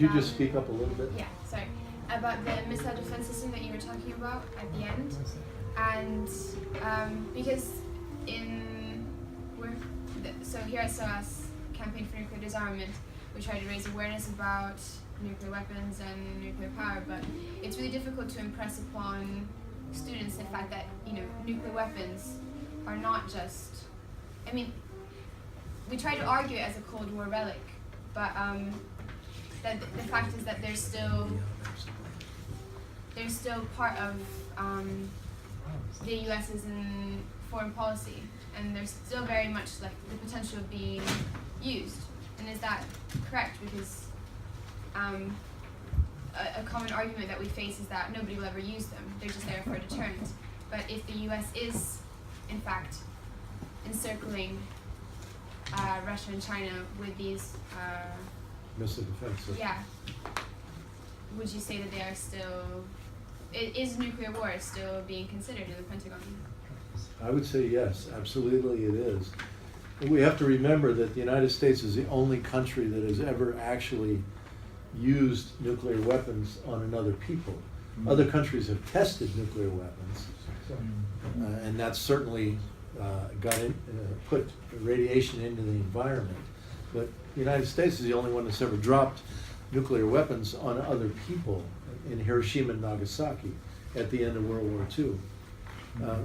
Could you just speak up a little bit? Yeah, sorry. About the missile defense system that you were talking about at the end. And because so here at SOAS, Campaign for Nuclear Disarmament, we try to raise awareness about nuclear weapons and nuclear power, but it's really difficult to impress upon students the fact that, nuclear weapons are not just, we try to argue it as a Cold War relic, but that the fact is that they're still part of the US's foreign policy, and there's still very much like the potential of being used. And is that correct? Because a common argument that we face is that nobody will ever use them. They're just there for a deterrent. But if the US is, in fact, encircling Russia and China with these missile defense system. Yeah. Would you say that they are still, is nuclear war still being considered in the Pentagon? I would say yes, absolutely it is. And we have to remember that the United States is the only country that has ever actually used nuclear weapons on another people. Other countries have tested nuclear weapons, and that's certainly put radiation into the environment. But the United States is the only one that's ever dropped nuclear weapons on other people in Hiroshima and Nagasaki at the end of World War II.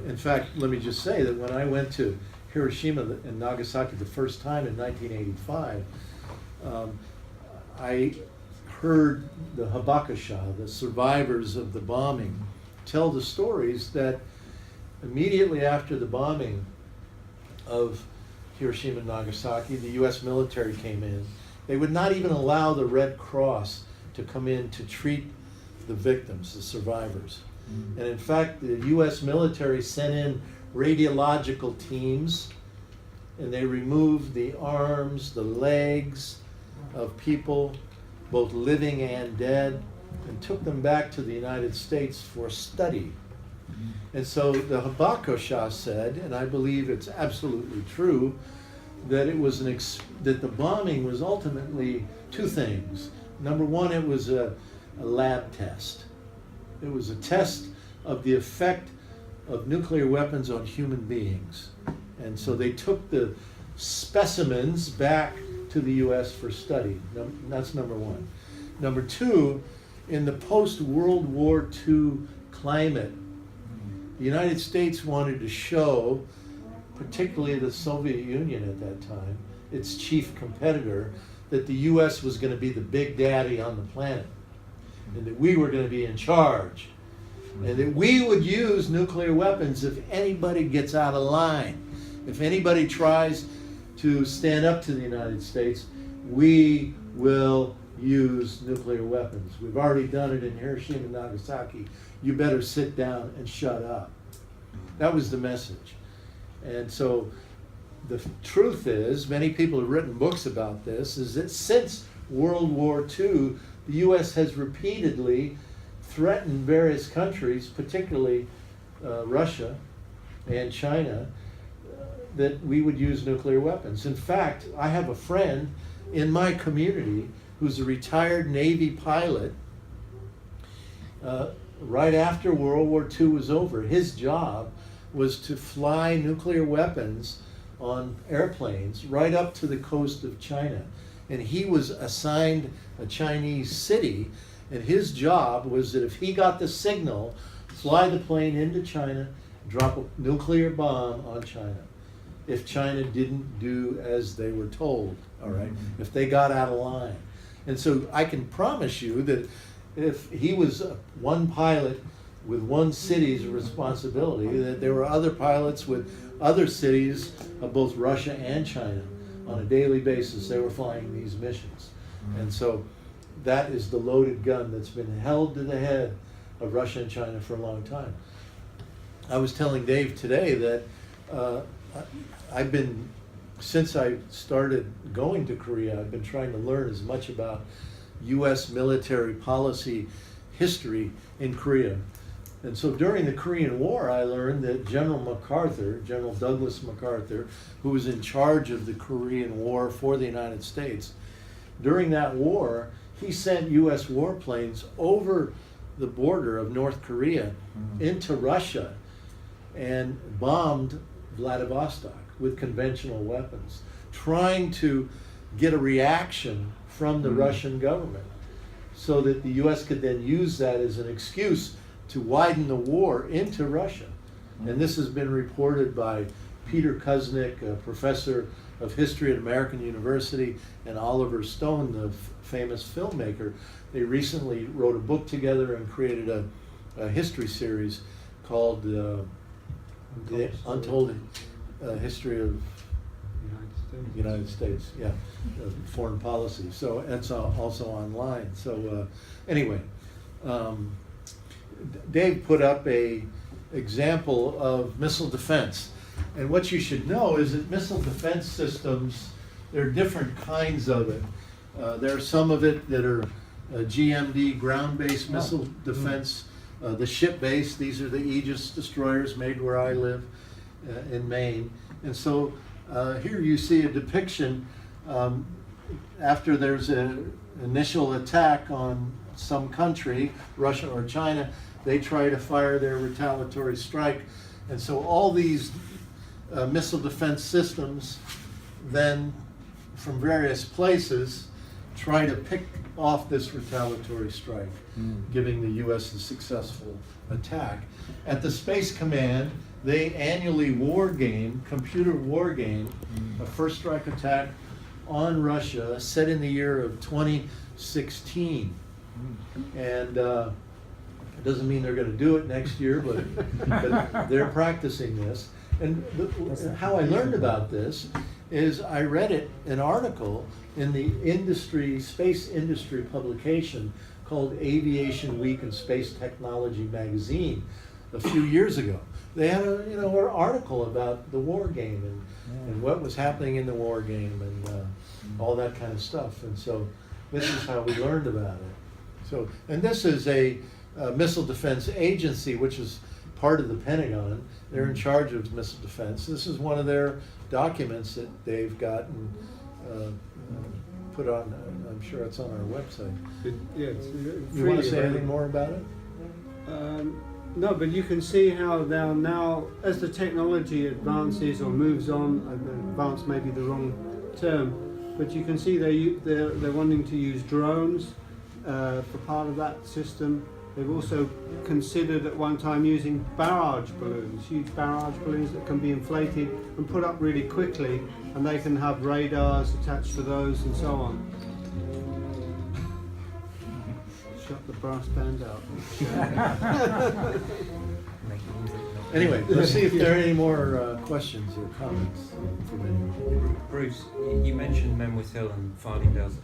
In fact, let me just say that when I went to Hiroshima and Nagasaki the first time in 1985, I heard the Habakasha, the survivors of the bombing, tell the stories that immediately after the bombing of Hiroshima and Nagasaki, the US military came in. They would not even allow the Red Cross to come in to treat the victims, the survivors. And in fact, the US military sent in radiological teams, and they removed the arms, the legs of people, both living and dead, and took them back to the United States for study. And so the Habakasha said, and I believe it's absolutely true, that it was that the bombing was ultimately two things. Number one, it was a lab test. It was a test of the effect of nuclear weapons on human beings. And so they took the specimens back to the US for study. That's number one. Number two, in the post-World War II climate, the United States wanted to show, particularly the Soviet Union at that time, its chief competitor, that the US was going to be the big daddy on the planet, and that we were going to be in charge, and that we would use nuclear weapons if anybody gets out of line. If anybody tries to stand up to the United States, we will use nuclear weapons. We've already done it in Hiroshima and Nagasaki. You better sit down and shut up. That was the message. And so the truth is, many people have written books about this, is that since World War II, the US has repeatedly threatened various countries, particularly Russia and China, that we would use nuclear weapons. In fact, I have a friend in my community who's a retired Navy pilot. Right after World War II was over, his job was to fly nuclear weapons on airplanes right up to the coast of China. And he was assigned a Chinese city, and his job was that if he got the signal, fly the plane into China, drop a nuclear bomb on China. If China didn't do as they were told, all right? If they got out of line. And so I can promise you that if he was one pilot with one city's responsibility, that there were other pilots with other cities of both Russia and China on a daily basis. They were flying these missions. And so that is the loaded gun that's been held to the head of Russia and China for a long time. I was telling Dave today that I've been, since I started going to Korea, I've been trying to learn as much about US military policy history in Korea. And so during the Korean War, I learned that General MacArthur, General Douglas MacArthur, who was in charge of the Korean War for the United States, during that war, he sent US warplanes over the border of North Korea into Russia and bombed Vladivostok with conventional weapons, trying to get a reaction from the Russian government so that the US could then use that as an excuse to widen the war into Russia. And this has been reported by Peter Kuznick, a professor of history at American University, and Oliver Stone, the famous filmmaker. They recently wrote a book together and created a history series called The Untold History of the United States, yeah, foreign policy. So that's also online. So anyway, Dave put up a example of missile defense. And what you should know is that missile defense systems, there are different kinds of it. There are some of it that are GMD, ground-based missile defense, the ship-based. These are the Aegis destroyers made where I live in Maine. And so here you see a depiction after there's an initial attack on some country, Russia or China, they try to fire their retaliatory strike. And so all these missile defense systems then from various places try to pick off this retaliatory strike, giving the US a successful attack. At the Space Command, they annually computer war game, a first strike attack on Russia set in the year of 2016. And it doesn't mean they're going to do it next year, but they're practicing this. And how I learned about this is I read an article in the space industry publication called Aviation Week and Space Technology magazine a few years ago. They had an article about the war game and what was happening in the war game and all that kind of stuff. And so this is how we learned about it. So, and this is a missile defense agency, which is part of the Pentagon. They're in charge of missile defense. This is one of their documents that they've gotten put on. I'm sure it's on our website. You want to say anything more about it? No, but you can see how they're now, as the technology advances or moves on, advance may be the wrong term, but you can see they're wanting to use drones for part of that system. They've also considered at one time using barrage balloons, huge barrage balloons that can be inflated and put up really quickly, and they can have radars attached to those and so on. Shut the brass band out. Anyway, let's see if there are any more questions or comments from anyone. Bruce, you mentioned Menwith Hill and Fardingdales.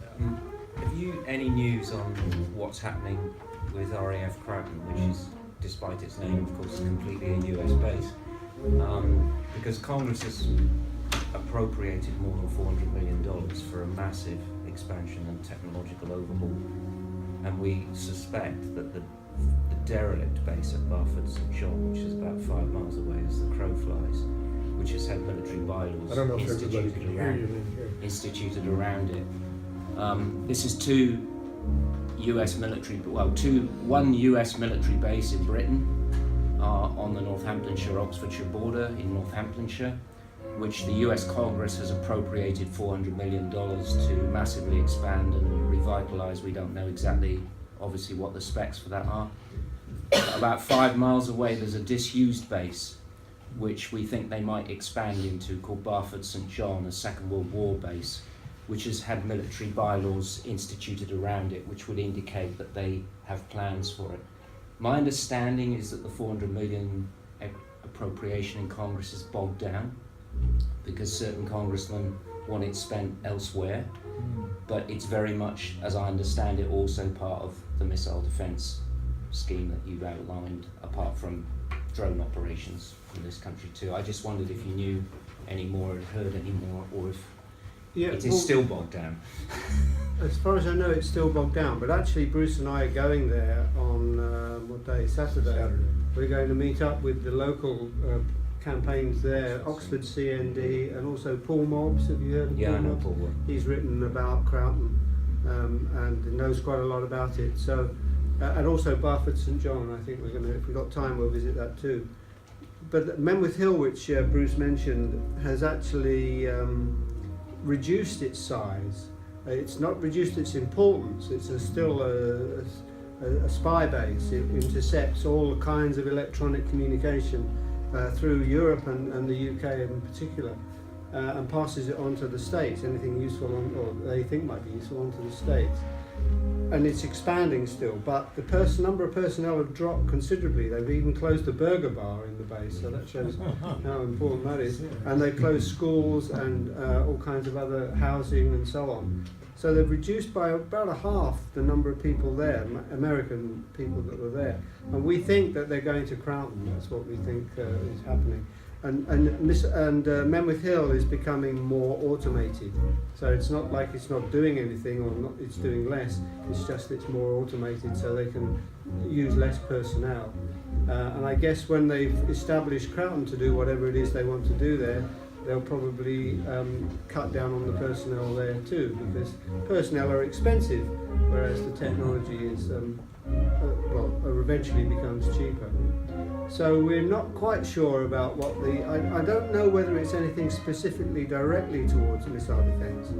Have you any news on what's happening with RAF Kraken, which is, despite its name, of course, completely a US base? Because Congress has appropriated more than $400 million for a massive expansion and technological overhaul, and we suspect that the derelict base at Barford St John, which is about 5 miles away as the crow flies, which has had military bylaws I don't know if everybody can hear you in here. instituted around it. This is one US military base in Britain on the Northamptonshire-Oxfordshire border in Northamptonshire, which the US Congress has appropriated $400 million to massively expand and revitalise. We don't know exactly, obviously, what the specs for that are. About 5 miles away, there's a disused base, which we think they might expand into, called Barford St John, a Second World War base, which has had military bylaws instituted around it, which would indicate that they have plans for it. My understanding is that the $400 million appropriation in Congress is bogged down because certain congressmen want it spent elsewhere, but it's very much, as I understand it, also part of the missile defense scheme that you've outlined, apart from drone operations in this country too. I just wondered if you knew any more, or heard any more, or if it is still bogged down. As far as I know, it's still bogged down, but actually Bruce and I are going there on, what day? Saturday. We're going to meet up with the local campaigns there, Oxford CND, and also Paul Mobbs. Have you heard of Paul Mobbs? Paul. He's written about Croughton. and knows quite a lot about it. So, and also Barford St John. I think we're going to, if we've got time, we'll visit that too. But Menwith Hill, which Bruce mentioned, has actually reduced its size. It's not reduced its importance. It's still a spy base. It intercepts all kinds of electronic communication through Europe and the UK in particular, and passes it on to the States, anything useful or they think might be useful onto the States. And it's expanding still, but the number of personnel have dropped considerably. They've even closed a burger bar in the base, so that shows how important that is. And they've closed schools and all kinds of other housing and so on. So they've reduced by about a half the number of people there, American people that were there. And we think that they're going to Crown. That's what we think is happening. And Menwith Hill is becoming more automated. So it's not like it's not doing anything or not, it's doing less. It's just it's more automated, so they can use less personnel. And I guess when they've established Croughton to do whatever it is they want to do there, they'll probably cut down on the personnel there too, because personnel are expensive, whereas the technology is eventually becomes cheaper. So we're not quite sure about what I don't know whether it's anything specifically directly towards missile defence.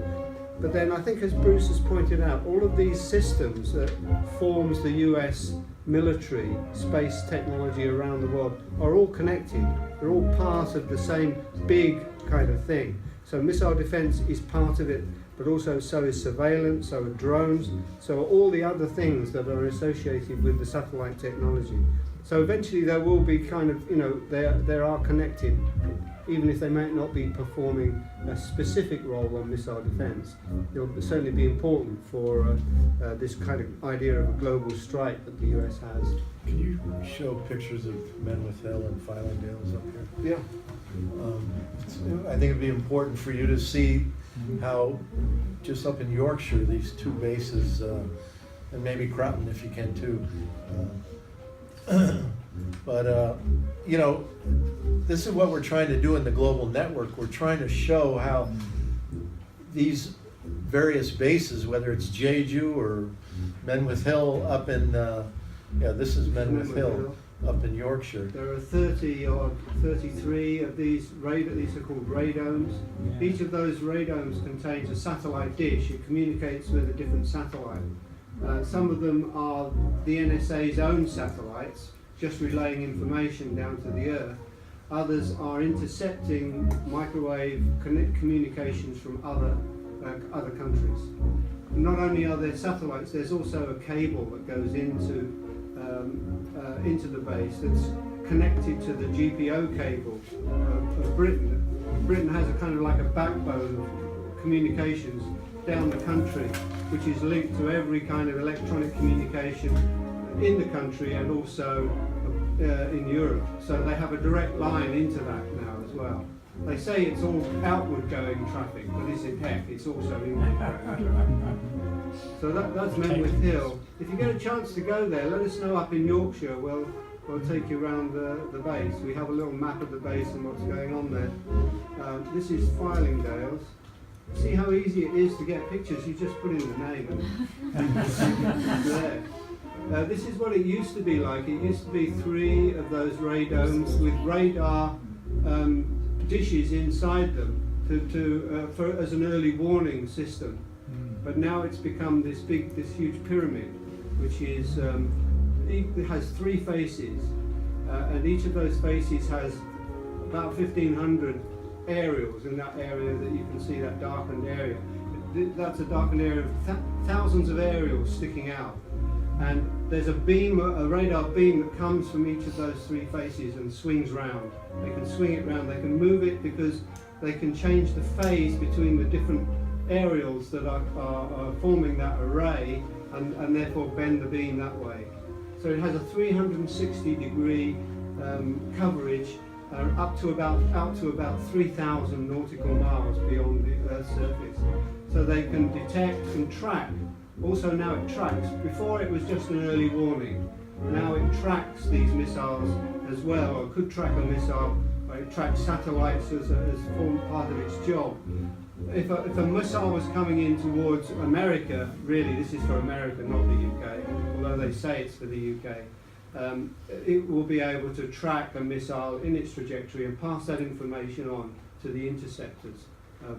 But then I think, as Bruce has pointed out, all of these systems that forms the US military space technology around the world are all connected. They're all part of the same big kind of thing. So missile defence is part of it, but also so is surveillance, so are drones, so are all the other things that are associated with the satellite technology. So eventually there will be kind of, they are connected, even if they might not be performing a specific role on missile defence. They'll certainly be important for this kind of idea of a global strike that the US has. Can you show pictures of Menwith Hill and Filingdales up here? Yeah. I think it'd be important for you to see how, just up in Yorkshire, these two bases, and maybe Croughton if you can too. But this is what we're trying to do in the global network. We're trying to show how these various bases, whether it's Jeju or Menwith Hill up in, this is Menwith Hill up in Yorkshire. There are 30 or 33 of these are called radomes. Yeah. Each of those radomes contains a satellite dish. It communicates with a different satellite. Some of them are the NSA's own satellites, just relaying information down to the Earth. Others are intercepting microwave communications from other countries. Not only are there satellites, there's also a cable that goes into the base that's connected to the GPO cable of Britain. Britain has a kind of like a backbone of communications down the country, which is linked to every kind of electronic communication in the country and also in Europe. So they have a direct line into that now as well. They say it's all outward going traffic, but it's also inward. So that's Menwith Hill. If you get a chance to go there, let us know up in Yorkshire. We'll take you around the base. We have a little map of the base and what's going on there. This is Filingdales. See how easy it is to get pictures. You just put in the name and there. This is what it used to be like. It used to be 3 of those radomes with radar dishes inside them as an early warning system. But now it's become this huge pyramid, which is it has 3 faces, and each of those faces has about 1,500 aerials in that area that you can see, that darkened area. That's a darkened area of thousands of aerials sticking out. And there's a radar beam that comes from each of those 3 faces and swings round. They can swing it round, they can move it because they can change the phase between the different aerials that are forming that array and therefore bend the beam that way. So it has a 360-degree coverage out to about 3,000 nautical miles beyond the Earth's surface. So they can detect and track. Also now it tracks. Before it was just an early warning. Now it tracks these missiles as well, or could track a missile. It tracks satellites as part of its job. if a missile was coming in towards America, really this is for America, not the UK, although they say it's for the UK, it will be able to track a missile in its trajectory and pass that information on to the interceptors,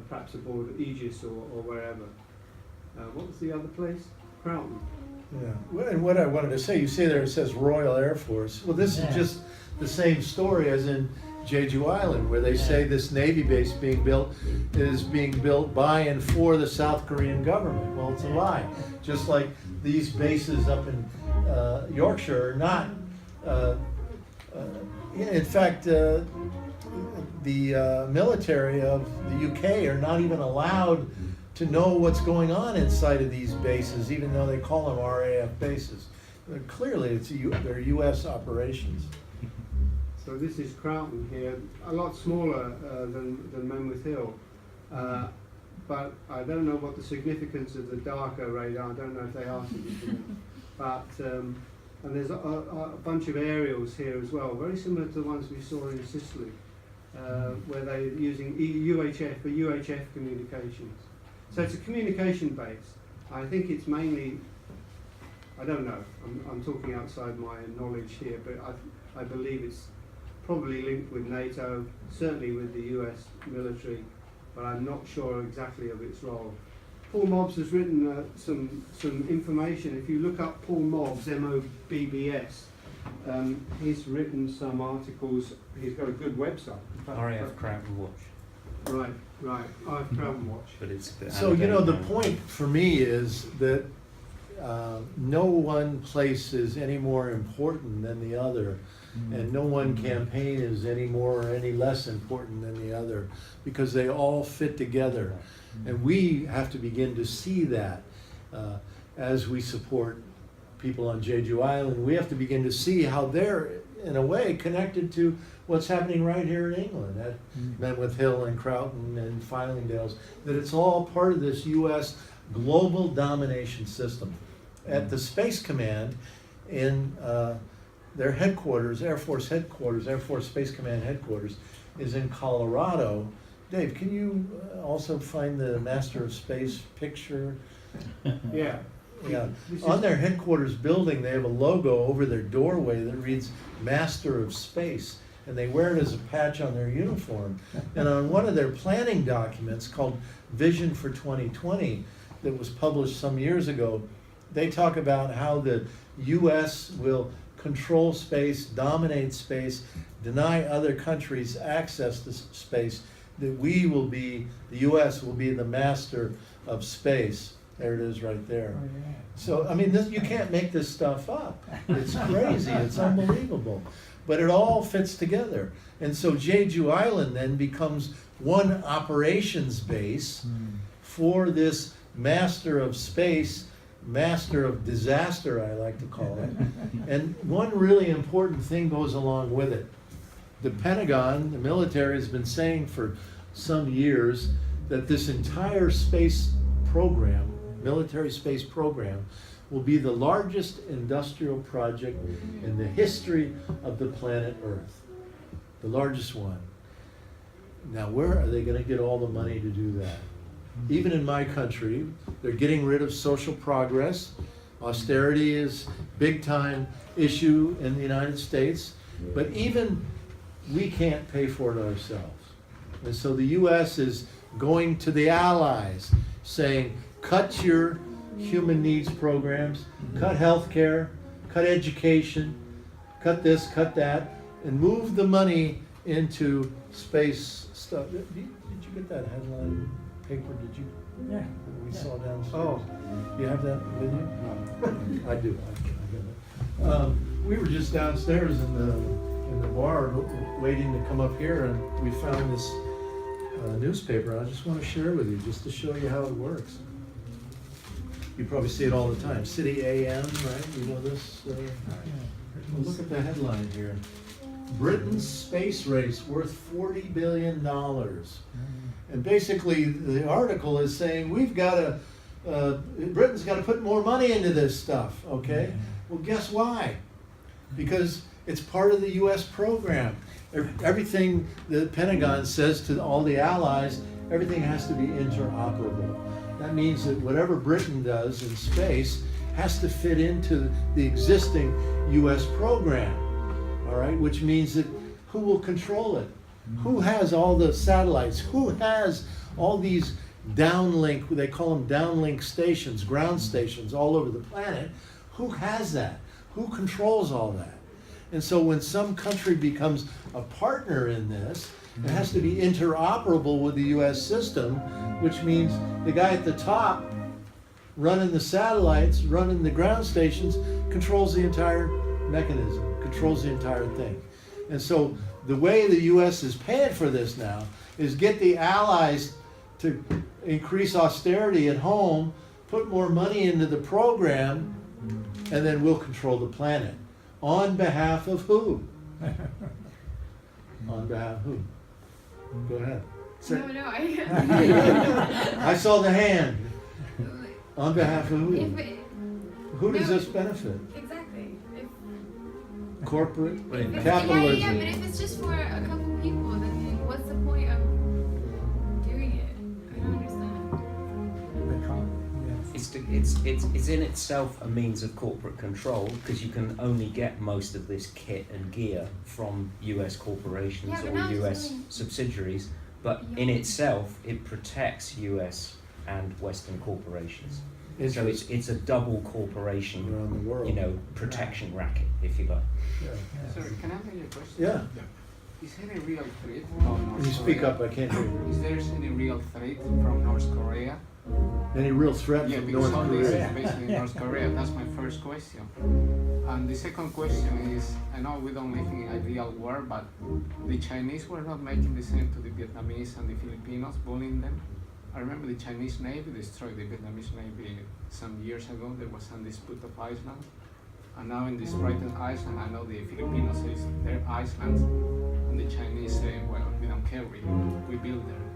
perhaps aboard Aegis or wherever. What was the other place? Crown. Yeah, well, and what I wanted to say, you say there it says Royal Air Force. Well, this is just the same story as in Jeju Island, where they say this Navy base is being built by and for the South Korean government. Well, it's a lie. Just like these bases up in Yorkshire are not. In fact, the military of the UK are not even allowed to know what's going on inside of these bases, even though they call them RAF bases. Clearly, they're U.S. operations. So this is Crown here, a lot smaller than Menwith Hill. But I don't know what the significance of the darker radar, I don't know if they are significant. But, and there's a bunch of aerials here as well, very similar to the ones we saw in Sicily, where they're using UHF for UHF communications. So it's a communication base. I think it's mainly, I don't know, I'm talking outside my knowledge here, but I believe it's probably linked with NATO, certainly with the US military, but I'm not sure exactly of its role. Paul Mobbs has written some information. If you look up Paul Mobbs, M-O-B-B-S, he's written some articles. He's got a good website. RAF Crown Watch. Right, RAF Crown Watch. But it's So, you know, the point for me is that no one place is any more important than the other, and no one campaign is any more or any less important than the other, because they all fit together. And we have to begin to see that as we support people on Jeju Island. We have to begin to see how they're, in a way, connected to what's happening right here in England at Menwith Hill and Croughton and Fylingdales, that it's all part of this U.S. global domination system. At the Space Command, in their headquarters, Air Force headquarters, Air Force Space Command headquarters, is in Colorado. Dave, can you also find the Master of Space picture? Yeah. Yeah. On their headquarters building, they have a logo over their doorway that reads Master of Space, and they wear it as a patch on their uniform. And on one of their planning documents called Vision for 2020 that was published some years ago, they talk about how the U.S. will control space, dominate space, deny other countries access to space, that we will be, the U.S. will be the master of space. There it is right there. Oh, yeah. So, I mean, you can't make this stuff up. It's crazy, it's unbelievable. But it all fits together. And so Jeju Island then becomes one operations base for this master of space, master of disaster, I like to call it. And one really important thing goes along with it. The Pentagon, the military, has been saying for some years that this entire space program, military space program, will be the largest industrial project in the history of the planet Earth. The largest one. Now, where are they going to get all the money to do that? Even in my country, they're getting rid of social progress. Austerity is a big-time issue in the United States. But even we can't pay for it ourselves. And so the U.S. is going to the allies, saying, cut your human needs programs, cut health care, cut education, cut this, cut that, and move the money into space stuff. Did you get that headline paper? Did you? Yeah. We saw downstairs. Oh. You have that with you? No. I do. I got it. We were just downstairs in the bar waiting to come up here, and we found this newspaper. I just want to share with you, just to show you how it works. You probably see it all the time. City AM, right? You know this? Well, look at the headline here. Britain's space race worth $40 billion. And basically, the article is saying we've got to, Britain's got to put more money into this stuff, okay? Well, guess why? Because it's part of the U.S. program. Everything the Pentagon says to all the allies, everything has to be interoperable. That means that whatever Britain does in space has to fit into the existing US program, all right? Which means that who will control it? Who has all the satellites? Who has all these downlink, they call them downlink stations, ground stations all over the planet? Who has that? Who controls all that? And so when some country becomes a partner in this, it has to be interoperable with the US system, which means the guy at the top running the satellites, running the ground stations, controls the entire mechanism, controls the entire thing. And so the way the US is paying for this now is get the allies to increase austerity at home, put more money into the program, and then we'll control the planet. On behalf of who? On behalf of who? Go ahead. No, I saw the hand. On behalf of who? Who does no, this benefit? Exactly. Corporate Yeah, capitalism. yeah, but if it's just for a couple people, then what's the point of doing it? I don't understand. It's in itself a means of corporate control, because you can only get most of this kit and gear from US corporations Yeah, but or now it's US going- subsidiaries, but in itself it protects US and Western corporations. So it's a double corporation, around the world. you know, protection racket, if you like. Yeah. Sorry, can I ask you a question? Yeah. Is there any real threat from North Can you speak Korea? up? I can't hear you. Is there any real threat from North Korea? Any real threat Yeah, from because North all this Korea? is based in North Korea. That's my first question. And the second question is, I know we don't live in an ideal world, but the Chinese were not making the same to the Vietnamese and the Filipinos, bullying them. I remember the Chinese Navy destroyed the Vietnamese Navy some years ago. There was some dispute of Iceland. And now in this Brighton Island, I know the Filipinos say it's their islands, and the Chinese say, well, we don't care, we build there.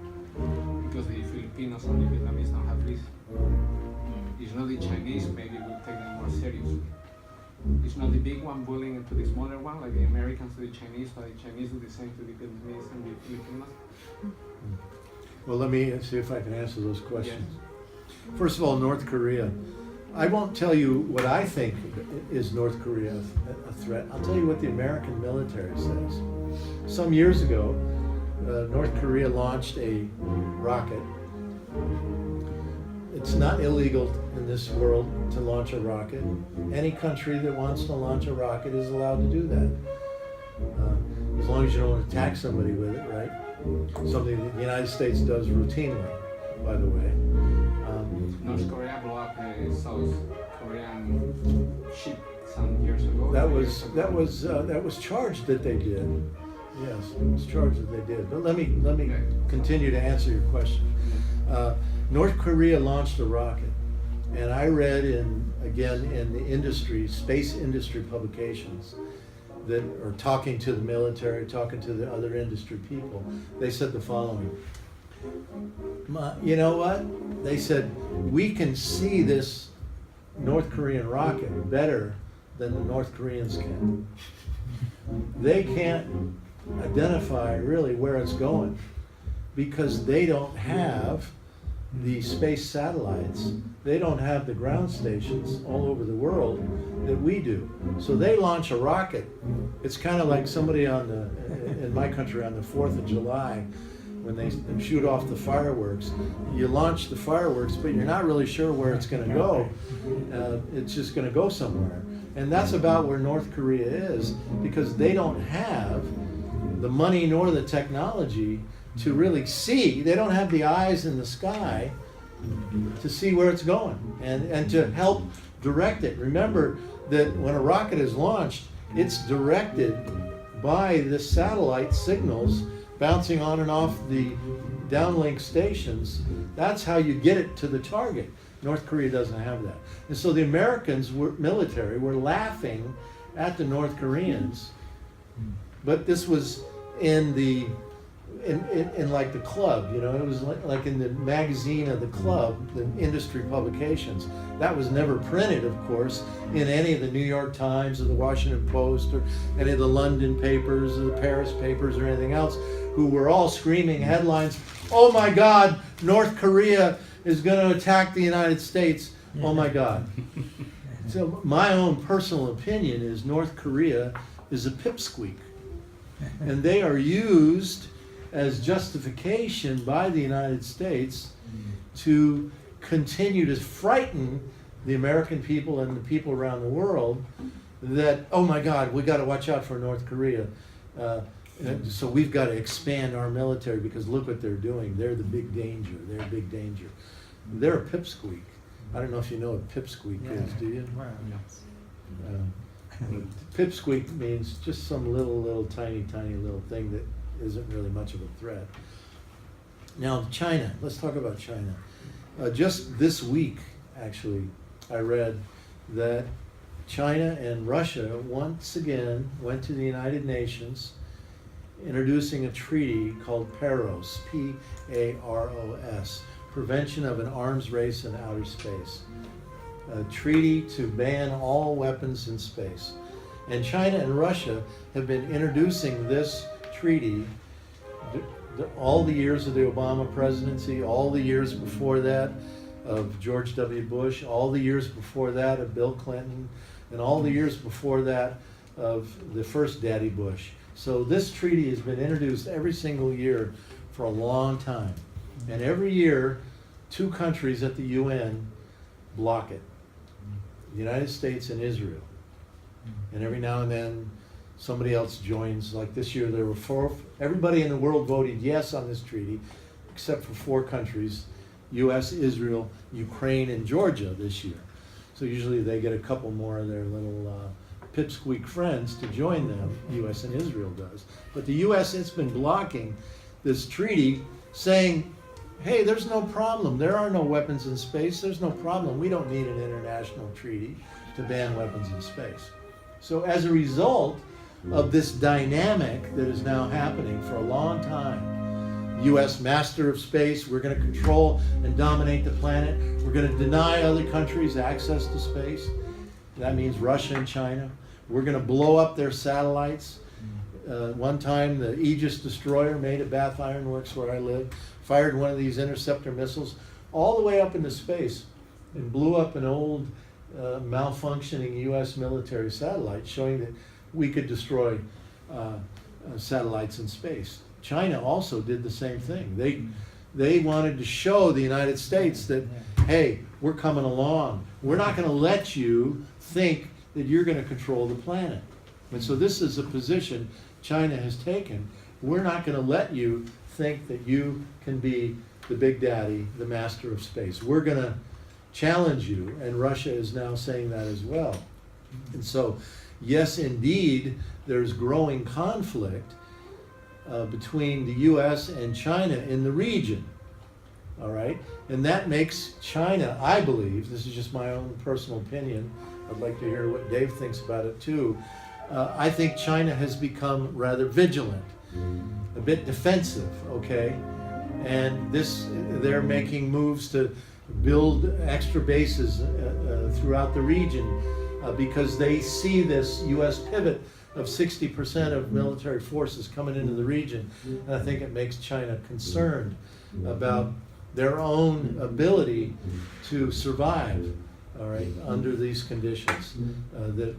Because the Filipinos and the Vietnamese don't have this. It's not the Chinese, maybe we'll take them more seriously. It's not the big one bullying to the smaller one, like the Americans to the Chinese, but the Chinese do the same to the Vietnamese and the Filipinos. Well, let me see if I can answer those questions. First of all, North Korea. I won't tell you what I think is North Korea a threat. I'll tell you what the American military says. Some years ago, North Korea launched a rocket. It's not illegal in this world to launch a rocket. Any country that wants to launch a rocket is allowed to do that. As long as you don't attack somebody with it, right? Something that the United States does routinely, by the way. North Korea blew up a South Korean ship some years ago. That was charged that they did. Yes, it was charged that they did. But let me continue to answer your question. North Korea launched a rocket, and I read in the industry, space industry publications that are talking to the military, talking to the other industry people. They said the following. You know what? They said, we can see this North Korean rocket better than the North Koreans can. They can't identify really where it's going because they don't have the space satellites. They don't have the ground stations all over the world that we do. So they launch a rocket. It's kind of like somebody in my country on the 4th of July, when they shoot off the fireworks. You launch the fireworks, but you're not really sure where it's going to go. It's just going to go somewhere. And that's about where North Korea is, because they don't have the money nor the technology to really see. They don't have the eyes in the sky to see where it's going and to help direct it. Remember that when a rocket is launched, it's directed by the satellite signals bouncing on and off the downlink stations. That's how you get it to the target. North Korea doesn't have that. And so the Americans military were laughing at the North Koreans, but this was in the in like the club, you know, it was like in the magazine of the club, the industry publications. That was never printed, of course, in any of the New York Times or the Washington Post or any of the London papers or the Paris papers or anything else, who were all screaming headlines, "Oh my God, North Korea is going to attack the United States. Oh my God." So my own personal opinion is North Korea is a pipsqueak. And they are used as justification by the United States to continue to frighten the American people and the people around the world that, oh my God, we got to watch out for North Korea. So we've got to expand our military because look what they're doing. They're the big danger. They're a big danger. They're a pipsqueak. I don't know if you know what pipsqueak is, do you? Pipsqueak means just some little tiny little thing that isn't really much of a threat. Now China, let's talk about China. Just this week, actually, I read that China and Russia once again went to the United Nations introducing a treaty called PAROS, P-A-R-O-S, Prevention of an Arms Race in Outer Space. A treaty to ban all weapons in space. And China and Russia have been introducing this treaty all the years of the Obama presidency, all the years before that of George W. Bush, all the years before that of Bill Clinton, and all the years before that of the first Daddy Bush. So this treaty has been introduced every single year for a long time. And every year, 2 countries at the UN block it. The United States and Israel. And every now and then somebody else joins. Like this year there were 4, everybody in the world voted yes on this treaty, except for 4 countries, US, Israel, Ukraine, and Georgia this year. So usually they get a couple more of their little pipsqueak friends to join them, US and Israel does. But the US has been blocking this treaty saying, hey, there's no problem. There are no weapons in space. There's no problem. We don't need an international treaty to ban weapons in space. So as a result of this dynamic that is now happening for a long time, U.S. master of space, we're going to control and dominate the planet. We're going to deny other countries access to space. That means Russia and China. We're going to blow up their satellites. One time the Aegis destroyer made at Bath Iron Works, where I live, fired one of these interceptor missiles all the way up into space and blew up an old malfunctioning U.S. military satellite, showing that we could destroy satellites in space. China also did the same thing. They wanted to show the United States that, hey, we're coming along. We're not going to let you think that you're going to control the planet. And so this is a position China has taken. We're not going to let you think that you can be the big daddy, the master of space. We're going to challenge you, and Russia is now saying that as well. And so, yes, indeed, there's growing conflict between the U.S. and China in the region, all right? And that makes China, I believe, this is just my own personal opinion, I'd like to hear what Dave thinks about it too, I think China has become rather vigilant, a bit defensive, okay? And they're making moves to build extra bases throughout the region because they see this U.S. pivot of 60% of military forces coming into the region. And I think it makes China concerned about their own ability to survive, all right, under these conditions that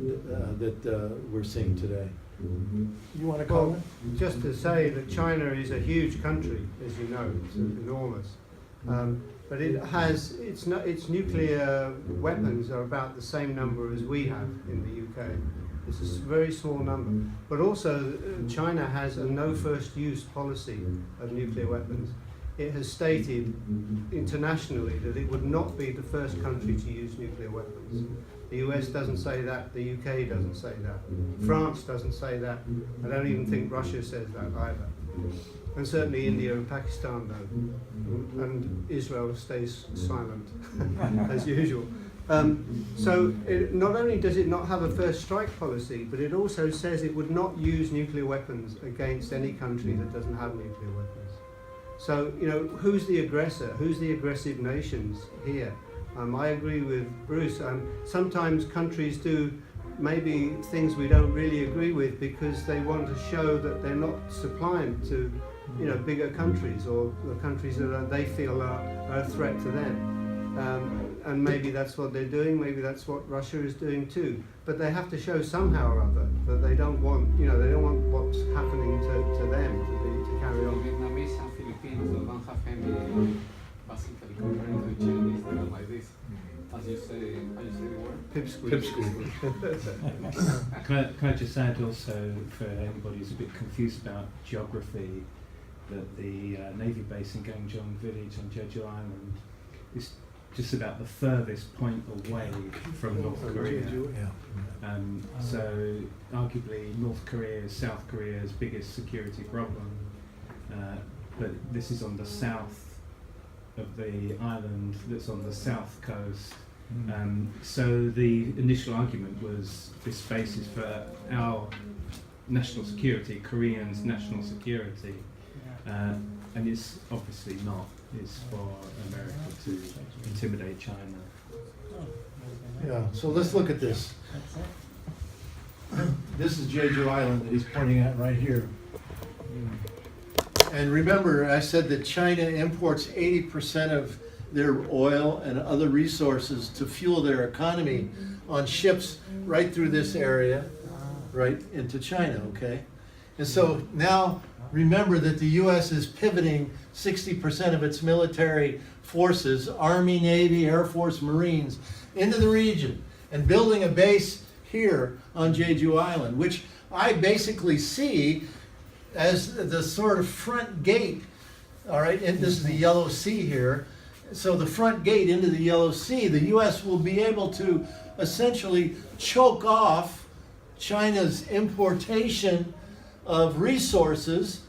we're seeing today. You want to comment? Just to say that China is a huge country, as you know, it's enormous. But it has its nuclear weapons are about the same number as we have in the UK. It's a very small number. But also, China has a no first use policy of nuclear weapons. It has stated internationally that it would not be the first country to use nuclear weapons. The US doesn't say that, the UK doesn't say that, France doesn't say that, I don't even think Russia says that either. And certainly India and Pakistan don't. And Israel stays silent, as usual. So not only does it not have a first strike policy, but it also says it would not use nuclear weapons against any country that doesn't have nuclear weapons. So, you know, who's the aggressor? Who's the aggressive nations here? I agree with Bruce. Sometimes countries do maybe things we don't really agree with because they want to show that they're not suppliant to, you know, bigger countries or the countries that they feel are a threat to them. And maybe that's what they're doing, maybe that's what Russia is doing too. But they have to show somehow or other that they don't want, you know, they don't want what's happening to them to carry The on. Vietnamese and Filipinos that don't have any, basically comparing to the Chinese, they're like this. As you say, how you say the word? Pipsqueak. Can I just add also, for anybody who's a bit confused about geography, that the Navy base in Gangjeong village on Jeju Island is just about the furthest point away from North Korea. So arguably North Korea is South Korea's biggest security problem, but this is on the south of the island that's on the south coast. So the initial argument was this base is for our national security, Koreans' national security, and it's obviously not. It's for America to intimidate China. Yeah, so let's look at this. This is Jeju Island that he's pointing at right here. And remember, I said that China imports 80% of their oil and other resources to fuel their economy on ships right through this area, right into China, okay? And so now remember that the U.S. is pivoting 60% of its military forces, Army, Navy, Air Force, Marines, into the region and building a base here on Jeju Island, which I basically see as the sort of front gate, all right, and this is the Yellow Sea here. So the front gate into the Yellow Sea, the U.S. will be able to essentially choke off China's importation of resources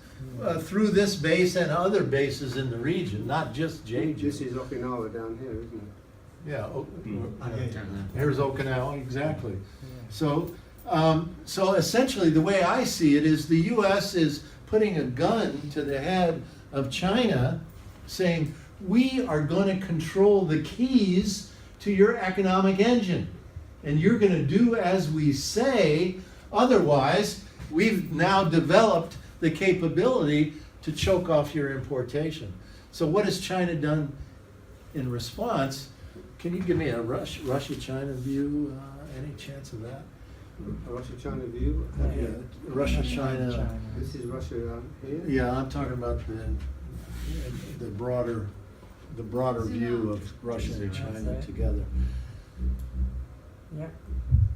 through this base and other bases in the region, not just Jeju. This is Okinawa down here, isn't it? Yeah, here's Okinawa, exactly. So, so essentially the way I see it is the U.S. is putting a gun to the head of China saying, we are going to control the keys to your economic engine. And you're going to do as we say, otherwise we've now developed the capability to choke off your importation. So what has China done in response? Can you give me a Russia-China view? Any chance of that? A Russia-China view? Yeah, Russia-China. This is Russia here? Yeah, I'm talking about the broader view of Russia and China together. Yeah.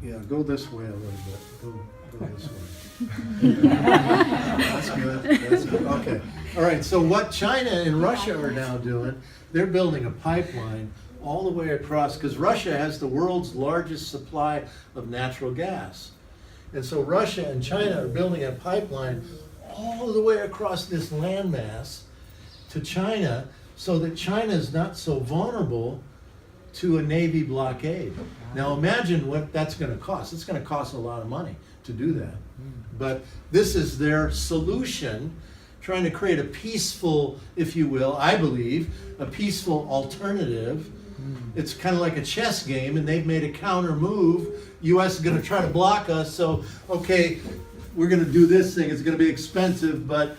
Yeah, go this way a little bit. Go this way. That's good. That's good. Okay. All right. So what China and Russia are now doing, they're building a pipeline all the way across, because Russia has the world's largest supply of natural gas. And so Russia and China are building a pipeline all the way across this landmass to China, so that China is not so vulnerable to a Navy blockade. Now imagine what that's going to cost. It's going to cost a lot of money to do that. But this is their solution, trying to create a peaceful, if you will, I believe, a peaceful alternative. It's kind of like a chess game, and they've made a counter move. U.S. is going to try to block us, so, okay, we're going to do this thing. It's going to be expensive, but,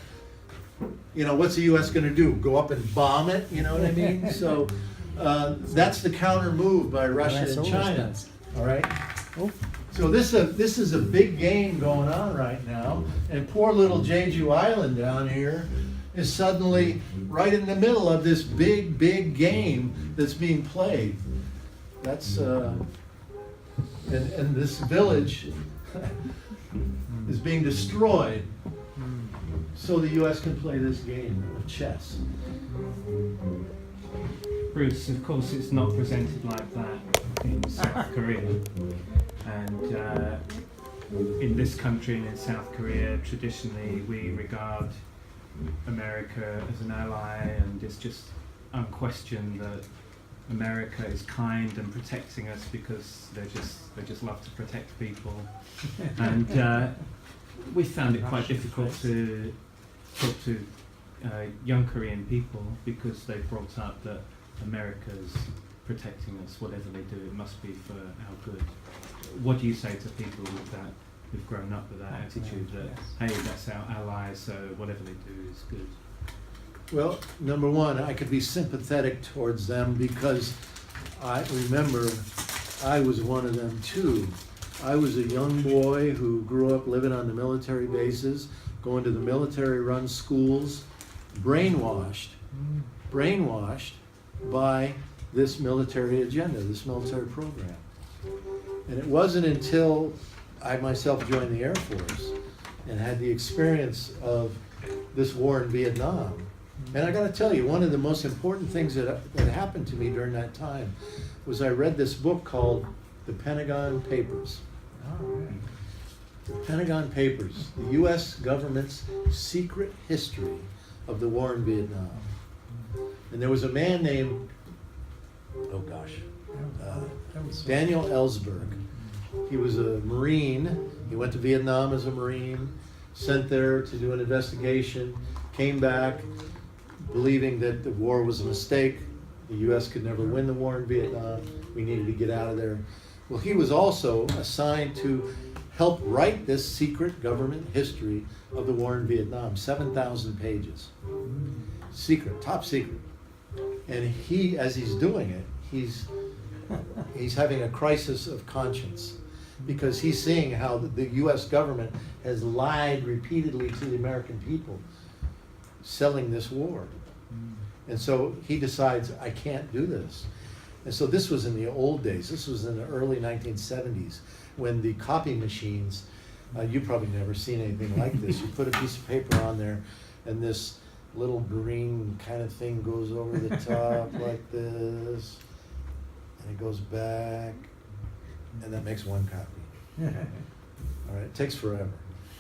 you know, what's the U.S. going to do? Go up and bomb it? You know what I mean? So that's the counter move by Russia and China. All right? So this is a big game going on right now, and poor little Jeju Island down here is suddenly right in the middle of this big, big game that's being played. That's and this village is being destroyed so the U.S. can play this game of chess. Bruce, of course, it's not presented like that in South Korea, and in this country and in South Korea, traditionally we regard America as an ally, and it's just unquestioned that America is kind and protecting us because they just love to protect people, and we found it quite difficult to talk to young Korean people because they brought up that America's protecting us. Whatever they do, it must be for our good. What do you say to people with that, who've grown up with that attitude that, hey, that's our allies, so whatever they do is good? Well, number one, I could be sympathetic towards them because I remember I was one of them too. I was a young boy who grew up living on the military bases, going to the military-run schools, brainwashed by this military agenda, this military program. And it wasn't until I myself joined the Air Force and had the experience of this war in Vietnam. And I got to tell you, one of the most important things that happened to me during that time was I read this book called The Pentagon Papers. The Pentagon Papers, the U.S. government's secret history of the war in Vietnam. And there was a man named, Daniel Ellsberg. He was a Marine. He went to Vietnam as a Marine, sent there to do an investigation, came back believing that the war was a mistake. The U.S. could never win the war in Vietnam. We needed to get out of there. Well, he was also assigned to help write this secret government history of the war in Vietnam, 7,000 pages. Secret, top secret. And he, as he's doing it, he's having a crisis of conscience because he's seeing how the U.S. government has lied repeatedly to the American people, selling this war. And so he decides, I can't do this. And so this was in the old days. This was in the early 1970s when the copy machines, you've probably never seen anything like this. You put a piece of paper on there and this little green kind of thing goes over the top like this, and it goes back, and that makes one copy. All right, it takes forever.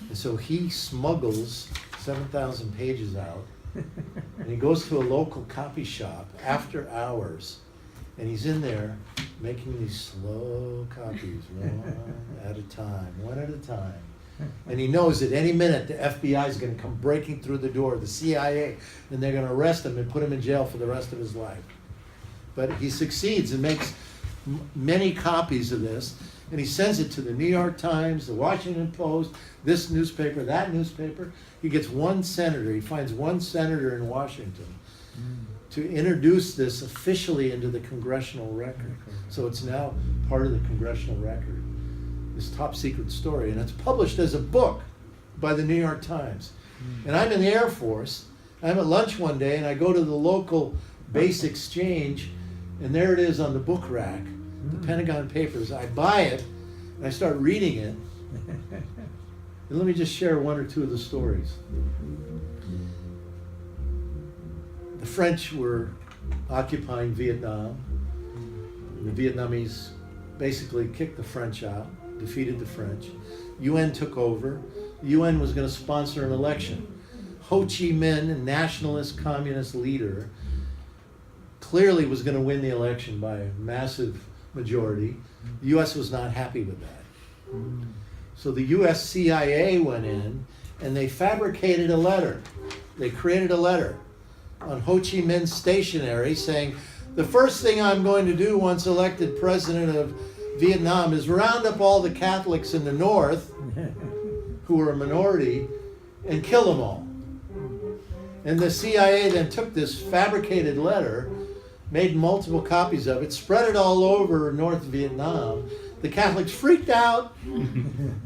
And so he smuggles 7,000 pages out, and he goes to a local copy shop after hours, and he's in there making these slow copies, one at a time. And he knows that any minute the FBI is going to come breaking through the door, the CIA, and they're going to arrest him and put him in jail for the rest of his life. But he succeeds and makes many copies of this, and he sends it to the New York Times, the Washington Post, this newspaper, that newspaper. He gets one senator, he finds one senator in Washington to introduce this officially into the congressional record. So it's now part of the congressional record, this top secret story, and it's published as a book by the New York Times. And I'm in the Air Force, I'm at lunch one day, and I go to the local base exchange, and there it is on the book rack, the Pentagon Papers. I buy it, and I start reading it. And let me just share one or two of the stories. The French were occupying Vietnam. The Vietnamese basically kicked the French out, defeated the French. UN took over. The UN was going to sponsor an election. Ho Chi Minh, a nationalist communist leader, clearly was going to win the election by a massive majority. The U.S. was not happy with that. So the U.S. CIA went in and they fabricated a letter. They created a letter on Ho Chi Minh stationery saying, the first thing I'm going to do once elected president of Vietnam is round up all the Catholics in the north who were a minority and kill them all. And the CIA then took this fabricated letter, made multiple copies of it, spread it all over North Vietnam. The Catholics freaked out.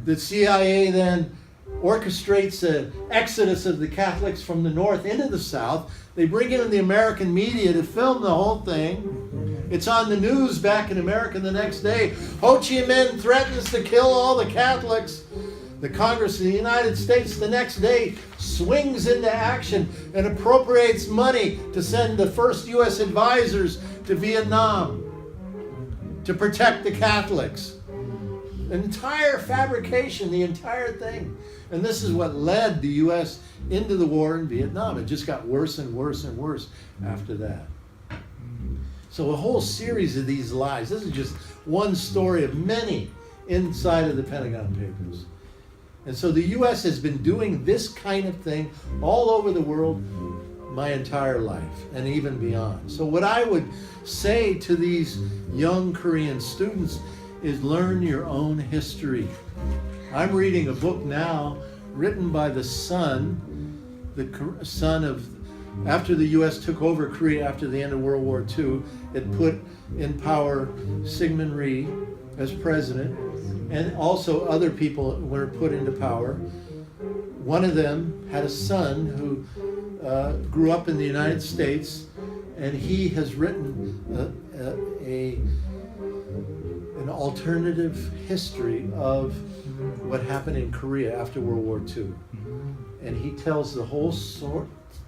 The CIA then orchestrates an exodus of the Catholics from the north into the south. They bring in the American media to film the whole thing. It's on the news back in America the next day. Ho Chi Minh threatens to kill all the Catholics. The Congress of the United States the next day swings into action and appropriates money to send the first U.S. advisors to Vietnam to protect the Catholics. An entire fabrication, the entire thing. And this is what led the U.S. into the war in Vietnam. It just got worse and worse and worse after that. So a whole series of these lies. This is just one story of many inside of the Pentagon Papers. And so the U.S. has been doing this kind of thing all over the world my entire life and even beyond. So what I would say to these young Korean students is learn your own history. I'm reading a book now written by the son of, after the U.S. took over Korea after the end of World War II, it put in power Syngman Rhee as president, and also other people were put into power. One of them had a son who grew up in the United States, and he has written an alternative history of what happened in Korea after World War II. And he tells the whole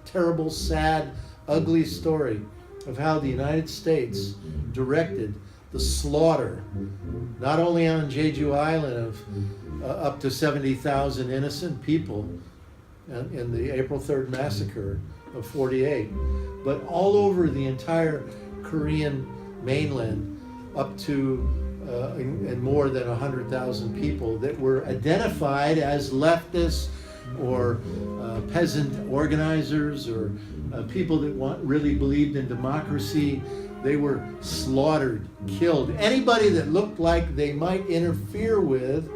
terrible, sad, ugly story of how the United States directed the slaughter, not only on Jeju Island of up to 70,000 innocent people in the April 3rd massacre of 48, but all over the entire Korean mainland, up to and more than 100,000 people that were identified as leftists or peasant organizers or people that really believed in democracy. They were slaughtered, killed. Anybody that looked like they might interfere with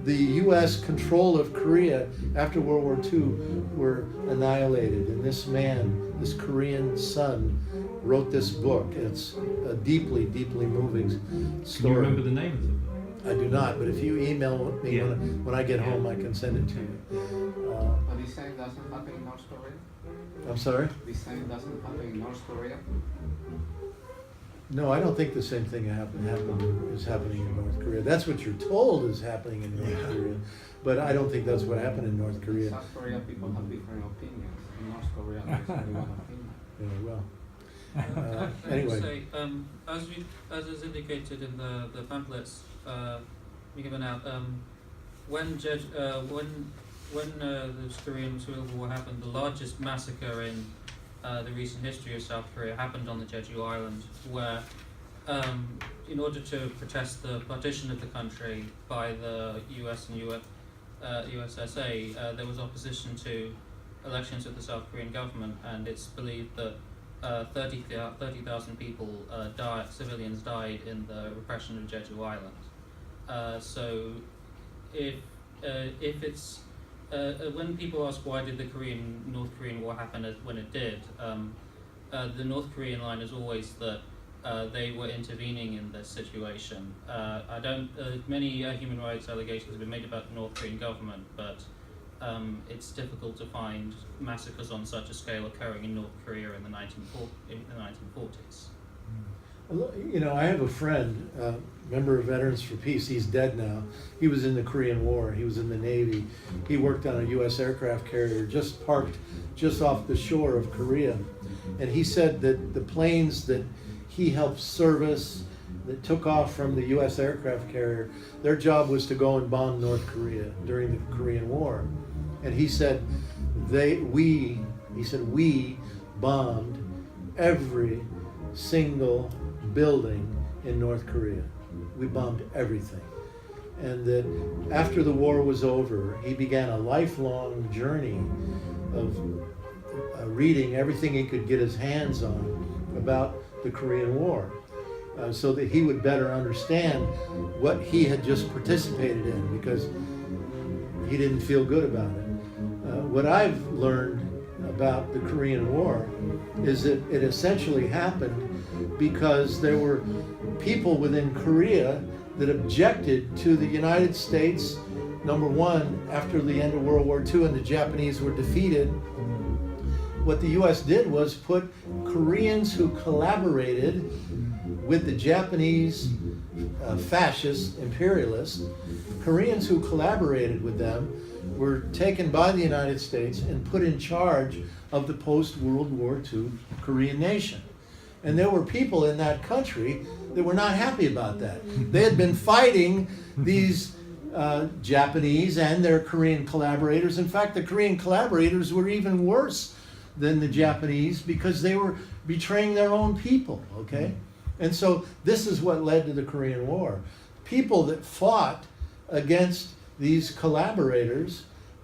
the U.S. control of Korea after World War II were annihilated. And this man, this Korean son, wrote this book. It's a deeply, deeply moving story. Can you remember the name of the book? I do not, but if you email me Yeah. when I get home, I can send it to you. But the same doesn't happen in North Korea? I'm sorry? The same doesn't happen in North Korea? No, I don't think the same thing is happening in North Korea. That's what you're told is happening in North Korea, but I don't think that's what happened in North Korea. In South Korea, people have different opinions. In North Korea, there's only one opinion. Yeah, well. I Anyway. would say, as is indicated in the pamphlets we given out, when the Korean Civil War happened, the largest massacre in the recent history of South Korea happened on the Jeju Island, where in order to protest the partition of the country by the US and USSA, there was opposition to elections of the South Korean government, and it's believed that 30,000 people civilians died in the repression of Jeju Island. So if it's when people ask why did the North Korean War happen when it did, the North Korean line is always that they were intervening in this situation. Many human rights allegations have been made about the North Korean government, but it's difficult to find massacres on such a scale occurring in North Korea in the 1940s. You know, I have a friend, member of Veterans for Peace. He's dead now. He was in the Korean War. He was in the Navy. He worked on a U.S. aircraft carrier just parked just off the shore of Korea. And he said that the planes that he helped service that took off from the U.S. aircraft carrier, their job was to go and bomb North Korea during the Korean War. And he said we bombed every single building in North Korea. We bombed everything. And that after the war was over, he began a lifelong journey of reading everything he could get his hands on about the Korean War, so that he would better understand what he had just participated in, because he didn't feel good about it. What I've learned about the Korean War is that it essentially happened because there were people within Korea that objected to the United States. Number one, after the end of World War II and the Japanese were defeated, what the U.S. did was put Koreans who collaborated with the Japanese fascist imperialists, Koreans who collaborated with them were taken by the United States and put in charge of the post-World War II Korean nation. And there were people in that country that were not happy about that. They had been fighting these Japanese and their Korean collaborators. In fact, the Korean collaborators were even worse than the Japanese because they were betraying their own people, okay? And so this is what led to the Korean War. People that fought against these collaborators,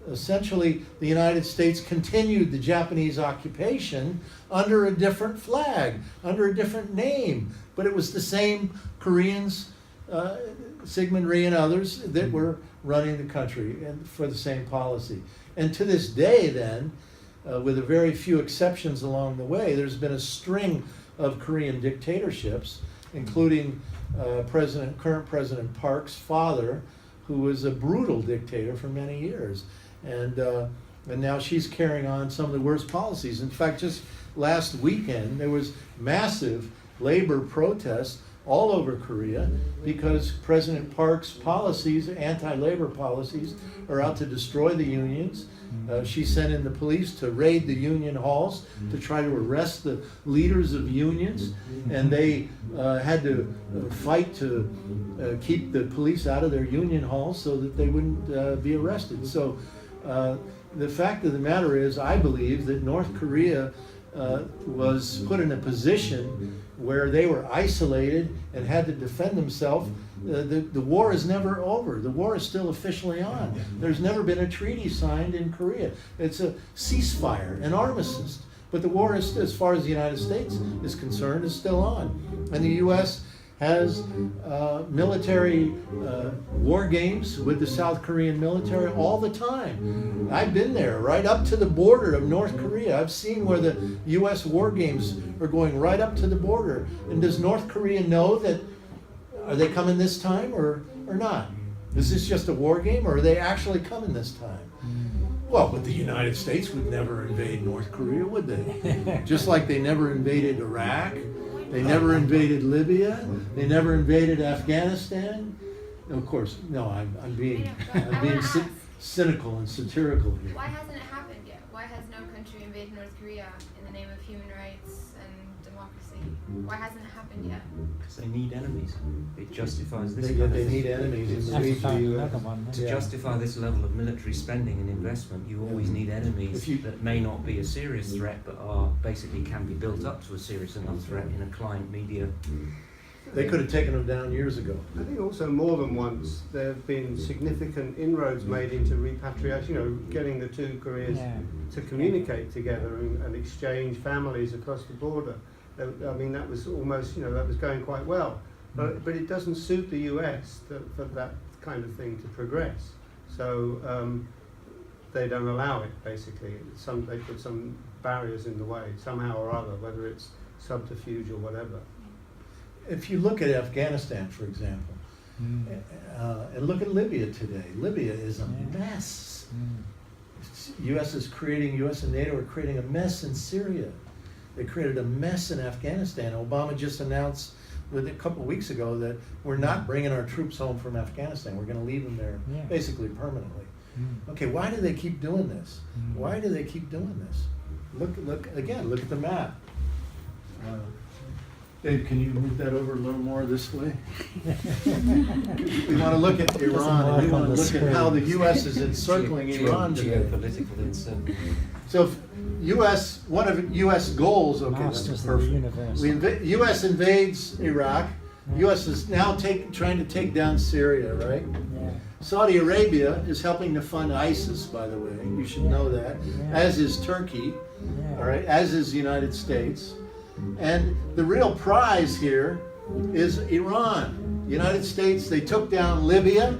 essentially the United States continued the Japanese occupation under a different flag, under a different name, but it was the same Koreans, Sigmund Rhee and others, that were running the country and for the same policy. And to this day then, with a very few exceptions along the way, there's been a string of Korean dictatorships, including current President Park's father, who was a brutal dictator for many years. And now she's carrying on some of the worst policies. In fact, just last weekend, there was massive labor protests all over Korea because President Park's policies, anti-labor policies, are out to destroy the unions. She sent in the police to raid the union halls to try to arrest the leaders of unions, and they had to fight to keep the police out of their union halls so that they wouldn't be arrested. So the fact of the matter is, I believe that North Korea was put in a position where they were isolated and had to defend themselves. The war is never over. The war is still officially on. There's never been a treaty signed in Korea. It's a ceasefire, an armistice. But the war, is, as far as the United States is concerned, is still on. And the U.S. has military war games with the South Korean military all the time. I've been there, right up to the border of North Korea. I've seen where the U.S. war games are going right up to the border. And does North Korea know that, are they coming this time or not? Is this just a war game, or are they actually coming this time? Well, but the United States would never invade North Korea, would they? Just like they never invaded Iraq. They never invaded Libya. They never invaded Afghanistan. Of course, no, I'm being cynical and satirical here. Why hasn't it happened yet? Why has no country invaded North Korea in the name of human rights and democracy? Why hasn't it happened yet? Because they need enemies. It justifies this They kind of need thing. enemies in the Have to region. find another one. To justify this level of military spending and investment, you always need enemies that may not be a serious threat, but are basically can be built up to a serious enough threat in a client media. They could have taken them down years ago. I think also more than once there have been significant inroads made into repatriation, getting the two Koreas to communicate together and exchange families across the border. I mean, that was almost, that was going quite well. But it doesn't suit the US for that kind of thing to progress. So they don't allow it, basically. They put some barriers in the way, somehow or other, whether it's subterfuge or whatever. If you look at Afghanistan, for example, and look at Libya today, Libya is a mess. U.S. and NATO are creating a mess in Syria. They created a mess in Afghanistan. Obama just announced a couple of weeks ago that we're not bringing our troops home from Afghanistan. We're going to leave them there basically permanently. Okay, why do they keep doing this? Why do they keep doing this? Look at the map. Dave, can you move that over a little more this way? We want to look at Iran, and we want to look at how the U.S. is encircling Iran today. Geopolitical incident. So, one of U.S. goals, okay, that's Masters of the perfect. universe. U.S. invades Iraq. U.S. is now trying to take down Syria, right? Yeah. Saudi Arabia is helping to fund ISIS, by the way. You should know that. As is Turkey, all right, as is the United States. And the real prize here is Iran. The United States, they took down Libya,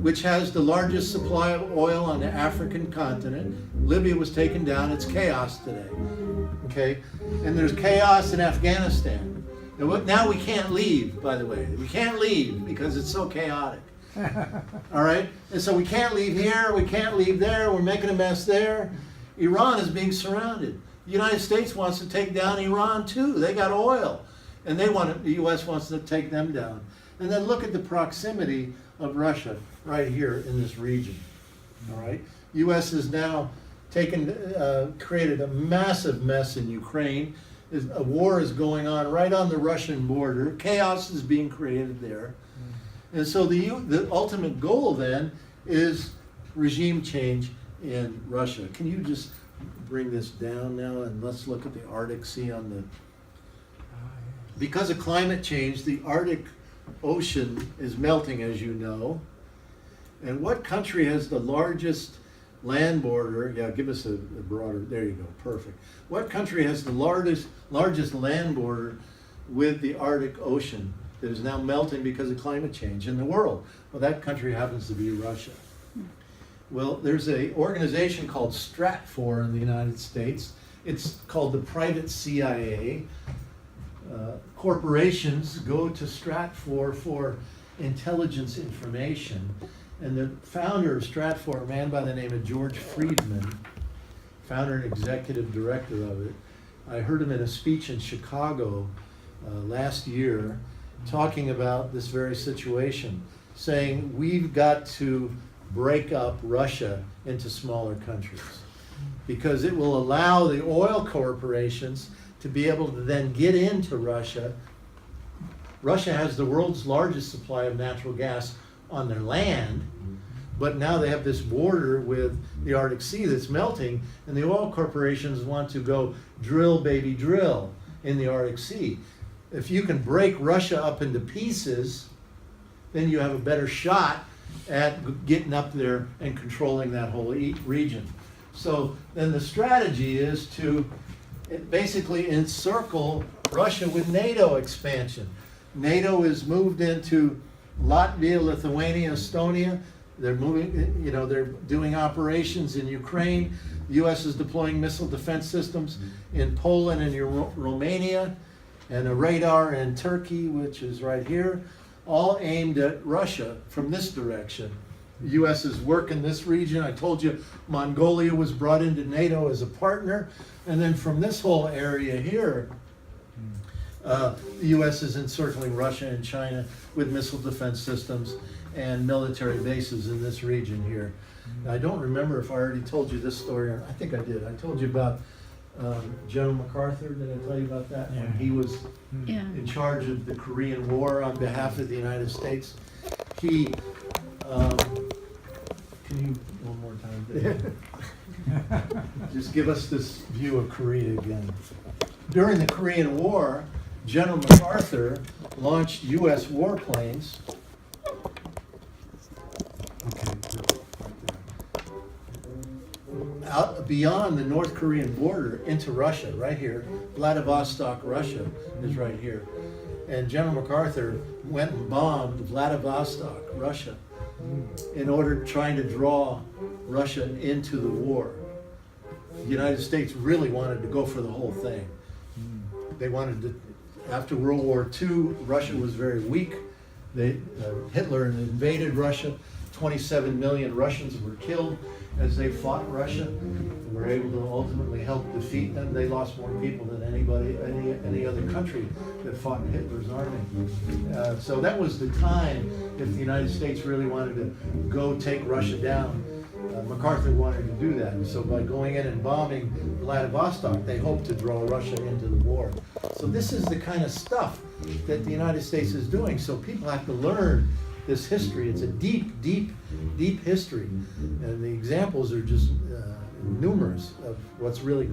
which has the largest supply of oil on the African continent. Libya was taken down. It's chaos today. Okay? And there's chaos in Afghanistan. And now we can't leave, by the way. We can't leave because it's so chaotic. All right? And so we can't leave here. We can't leave there. We're making a mess there. Iran is being surrounded. The United States wants to take down Iran too. They got oil, and the U.S. wants to take them down. And then look at the proximity of Russia right here in this region. All right, U.S. has now created a massive mess in Ukraine. A war is going on right on the Russian border. Chaos is being created there, and so the ultimate goal then is regime change in Russia. Can you just bring this down now, and let's look at the Arctic Sea on the... Because of climate change, the Arctic Ocean is melting, as you know. And what country has the largest land border? Yeah, give us a broader, there you go, perfect. What country has the largest land border with the Arctic Ocean that is now melting because of climate change in the world? Well, that country happens to be Russia. Well, there's an organization called Stratfor in the United States. It's called the private CIA. Corporations go to Stratfor for intelligence information. And the founder of Stratfor, a man by the name of George Friedman, founder and executive director of it, I heard him in a speech in Chicago last year talking about this very situation, saying we've got to break up Russia into smaller countries because it will allow the oil corporations to be able to then get into Russia. Russia has the world's largest supply of natural gas on their land, but now they have this border with the Arctic Sea that's melting, and the oil corporations want to go drill, baby, drill in the Arctic Sea. If you can break Russia up into pieces, then you have a better shot at getting up there and controlling that whole region. So then the strategy is to basically encircle Russia with NATO expansion. NATO is moved into Latvia, Lithuania, Estonia. They're moving, they're doing operations in Ukraine. The U.S. is deploying missile defense systems in Poland and Romania, and a radar in Turkey, which is right here, all aimed at Russia from this direction. The U.S. is working this region. I told you Mongolia was brought into NATO as a partner. And then from this whole area here, the U.S. is encircling Russia and China with missile defense systems and military bases in this region here. Now, I don't remember if I already told you this story, or I think I did. I told you about General MacArthur. Did I tell you about that? Yeah. When he was in charge of the Korean War on behalf of the United States. He, can you, one more time, Dave? Just give us this view of Korea again. During the Korean War, General MacArthur launched U.S. warplanes. Out beyond the North Korean border into Russia, right here. Vladivostok, Russia is right here. And General MacArthur went and bombed Vladivostok, Russia, in order trying to draw Russia into the war. The United States really wanted to go for the whole thing. They wanted to, after World War II, Russia was very weak. Hitler invaded Russia. 27 million Russians were killed as they fought Russia and were able to ultimately help defeat them. They lost more people than any other country that fought in Hitler's army. So that was the time, if the United States really wanted to go take Russia down, MacArthur wanted to do that. And so by going in and bombing Vladivostok, they hoped to draw Russia into the war. So this is the kind of stuff that the United States is doing. So people have to learn this history. It's a deep, deep, deep history. And the examples are just numerous of what's really,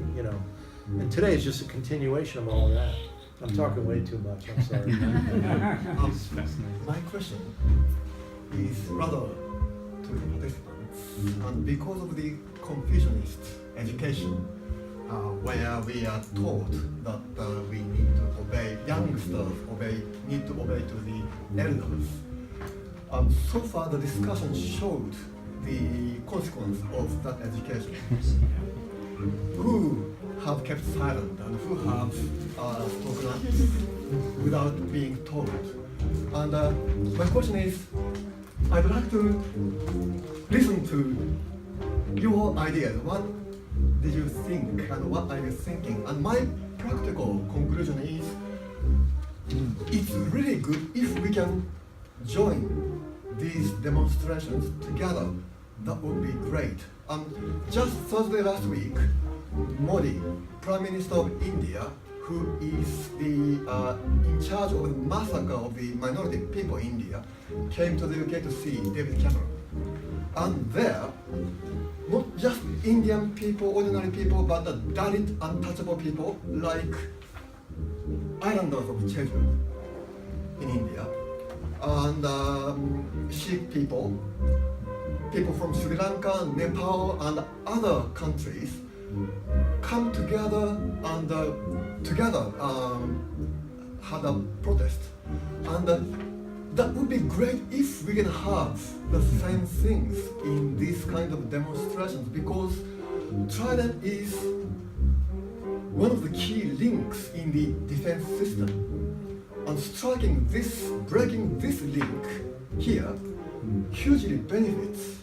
and today is just a continuation of all of that. I'm talking way too much, I'm sorry. My question is rather to the participants, and because of the Confucianist education, where we are taught that we need to obey, youngsters need to obey to the elders. So far the discussion showed the consequence of that education. Who have kept silent and who have spoken up without being told. And my question is, I'd like to listen to your ideas. What did you think and what are you thinking? And my practical conclusion is, it's really good if we can join these demonstrations together. That would be great. Just Thursday last week, Modi, Prime Minister of India, who is in charge of the massacre of the minority people in India, came to the UK to see David Cameron. And there, not just Indian people, ordinary people, but the Dalit untouchable people like islanders of Jeju in India, and Sikh people, people from Sri Lanka, Nepal, and other countries come together and together had a protest. And that would be great if we can have the same things in these kind of demonstrations, because Trident is one of the key links in the defense system. And breaking this link here hugely benefits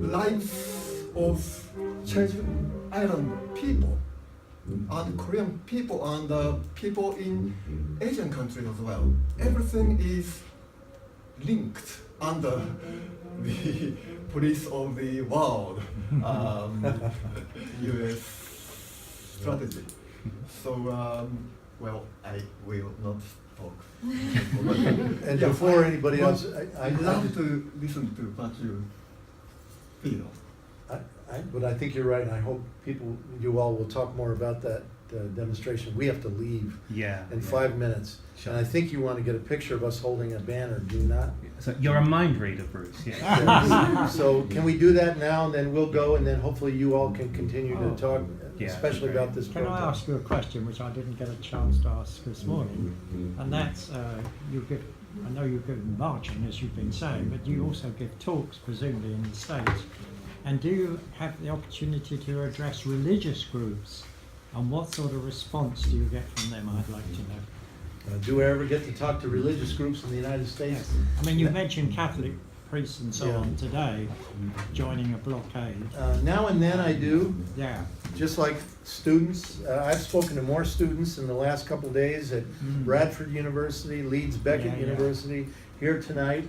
lives of Jeju Island people and Korean people and people in Asian countries as well. Everything is linked under the police of the world US strategy. So, well, I will not talk. And before anybody else, I'd love to listen to what you feel. But I think you're right, and I hope you all will talk more about that demonstration. We have to leave in 5 minutes. Sure. And I think you want to get a picture of us holding a banner, do you not? So you're a mind reader, Bruce. Yeah. So can we do that now, and then we'll go, and then hopefully you all can continue to talk, especially about this Can I protest. ask you a question which I didn't get a chance to ask this morning? And that's, I know you give marching, as you've been saying, but you also give talks, presumably in the States. And do you have the opportunity to address religious groups? And what sort of response do you get from them, I'd like to know? Do I ever get to talk to religious groups in the United States? Yes. I mean, you mentioned Catholic priests and so on today joining a blockade. Now and then I do. Yeah. Just like students, I've spoken to more students in the last couple days at Bradford University, Leeds Beckett University, here tonight.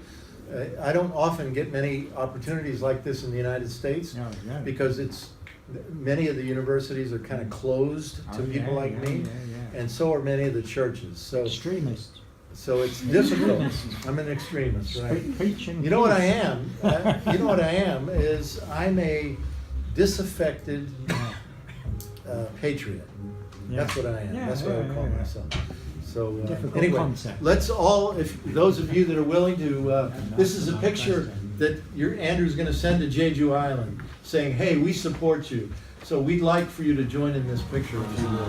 I don't often get many opportunities like this in the United States because many of the universities are kind of closed to people like me, and so are many of the churches. So extremists. So it's difficult. I'm an extremist, right? Preaching. You know what I am? You know what I am is I'm a disaffected patriot. That's what I am. That's what I call myself. So anyway, concept. let's all, if those of you that are willing to, this is a picture that Andrew's going to send to Jeju Island, saying, "Hey, we support you." So we'd like for you to join in this picture if you will.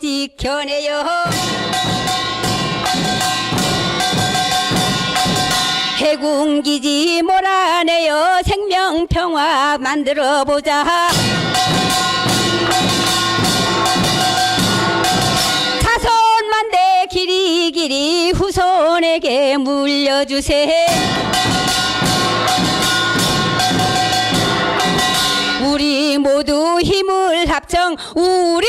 지켜내요. 해군기지 몰아내요. 생명평화 만들어보자. 자손만대 길이길이 후손에게 물려주세. 우리 모두 힘을 합청 우리